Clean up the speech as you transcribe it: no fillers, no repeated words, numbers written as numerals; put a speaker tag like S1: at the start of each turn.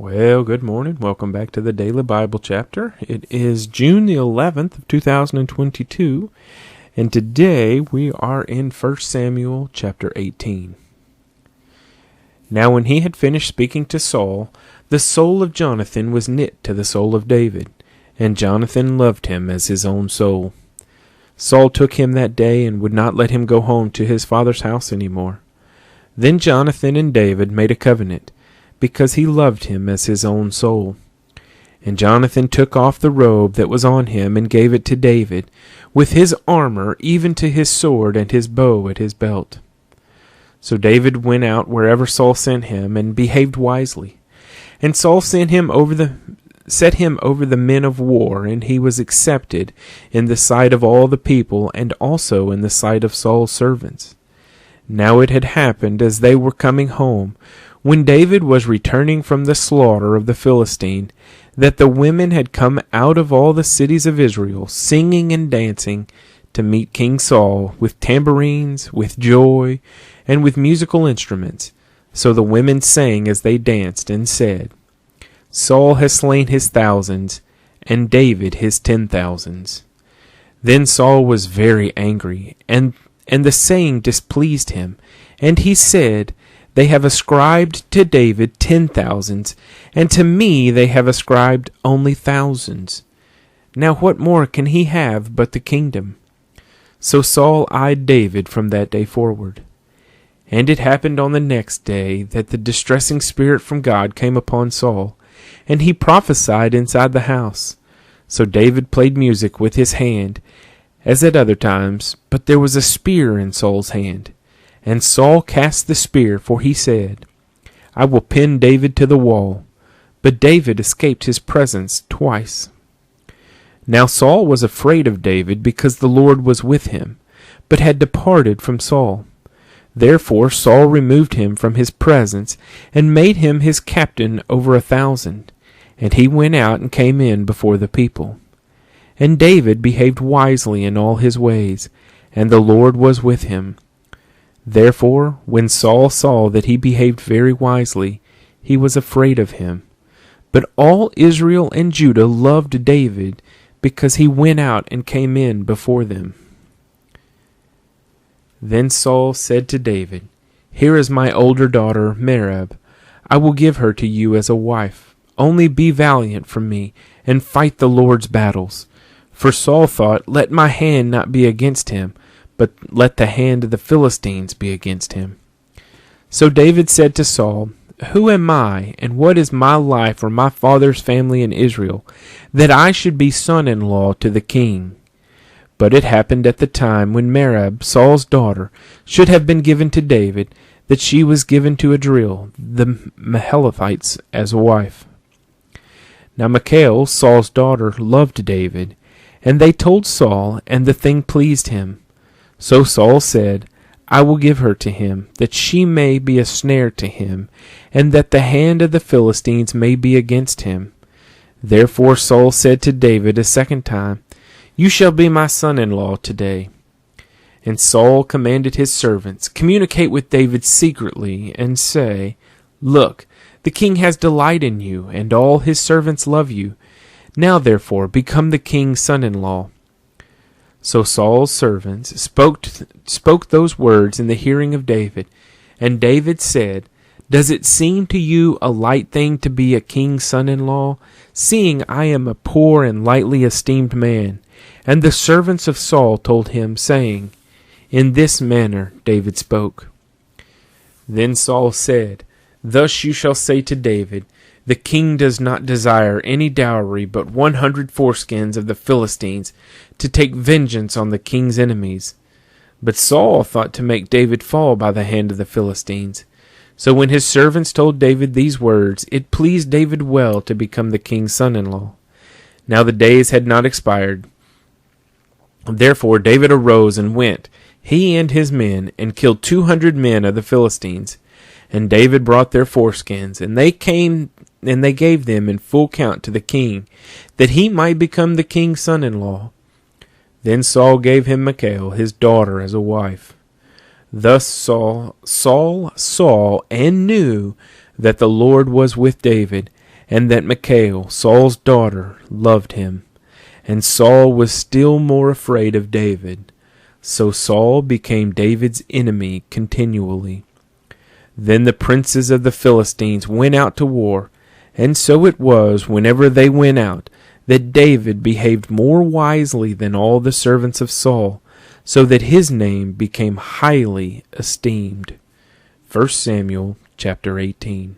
S1: Well, good morning. Welcome back to the Daily Bible Chapter. It is June the 11th of 2022, and today we are in 1 Samuel chapter 18. Now when he had finished speaking to Saul, the soul of Jonathan was knit to the soul of David, and Jonathan loved him as his own soul. Saul took him that day and would not let him go home to his father's house any more. Then Jonathan and David made a covenant, because he loved him as his own soul. And Jonathan took off the robe that was on him and gave it to David, with his armor, even to his sword and his bow at his belt. So David went out wherever Saul sent him, and behaved wisely. And Saul set him over the men of war, and he was accepted in the sight of all the people, and also in the sight of Saul's servants. Now it had happened, as they were coming home, when David was returning from the slaughter of the Philistine, that the women had come out of all the cities of Israel, singing and dancing, to meet King Saul, with tambourines, with joy, and with musical instruments. So the women sang as they danced, and said, Saul has slain his thousands, and David his 10,000s. Then Saul was very angry, and the saying displeased him, and he said, They have ascribed to David 10,000s, and to me they have ascribed only thousands. Now what more can he have but the kingdom? So Saul eyed David from that day forward. And it happened on the next day that the distressing spirit from God came upon Saul, and he prophesied inside the house. So David played music with his hand, as at other times, but there was a spear in Saul's hand. And Saul cast the spear, for he said, I will pin David to the wall. But David escaped his presence twice. Now Saul was afraid of David, because the Lord was with him, but had departed from Saul. Therefore Saul removed him from his presence, and made him his captain over 1,000. And he went out and came in before the people. And David behaved wisely in all his ways, and the Lord was with him. Therefore, when Saul saw that he behaved very wisely, he was afraid of him. But all Israel and Judah loved David, because he went out and came in before them. Then Saul said to David, Here is my older daughter, Merab. I will give her to you as a wife. Only be valiant for me, and fight the Lord's battles. For Saul thought, Let my hand not be against him, but let the hand of the Philistines be against him. So David said to Saul, Who am I, and what is my life or my father's family in Israel, that I should be son-in-law to the king? But it happened at the time when Merab, Saul's daughter, should have been given to David, that she was given to Adriel, the Mahalithites, as a wife. Now Michal, Saul's daughter, loved David, and they told Saul, and the thing pleased him. So Saul said, I will give her to him, that she may be a snare to him, and that the hand of the Philistines may be against him. Therefore Saul said to David a second time, You shall be my son-in-law today. And Saul commanded his servants, Communicate with David secretly, and say, Look, the king has delight in you, and all his servants love you. Now therefore become the king's son-in-law. So Saul's servants spoke those words in the hearing of David. And David said, Does it seem to you a light thing to be a king's son-in-law, seeing I am a poor and lightly esteemed man? And the servants of Saul told him, saying, In this manner David spoke. Then Saul said, Thus you shall say to David, The king does not desire any dowry but 100 foreskins of the Philistines, to take vengeance on the king's enemies. But Saul thought to make David fall by the hand of the Philistines. So when his servants told David these words, it pleased David well to become the king's son-in-law. Now the days had not expired. Therefore David arose and went, he and his men, and killed 200 men of the Philistines. And David brought their foreskins, and they gave them in full count to the king, that he might become the king's son-in-law. Then Saul gave him Michal, his daughter, as a wife. Thus Saul saw and knew that the Lord was with David, and that Michal, Saul's daughter, loved him. And Saul was still more afraid of David. So Saul became David's enemy continually. Then the princes of the Philistines went out to war, and so it was, whenever they went out, that David behaved more wisely than all the servants of Saul, so that his name became highly esteemed. 1 Samuel chapter 18.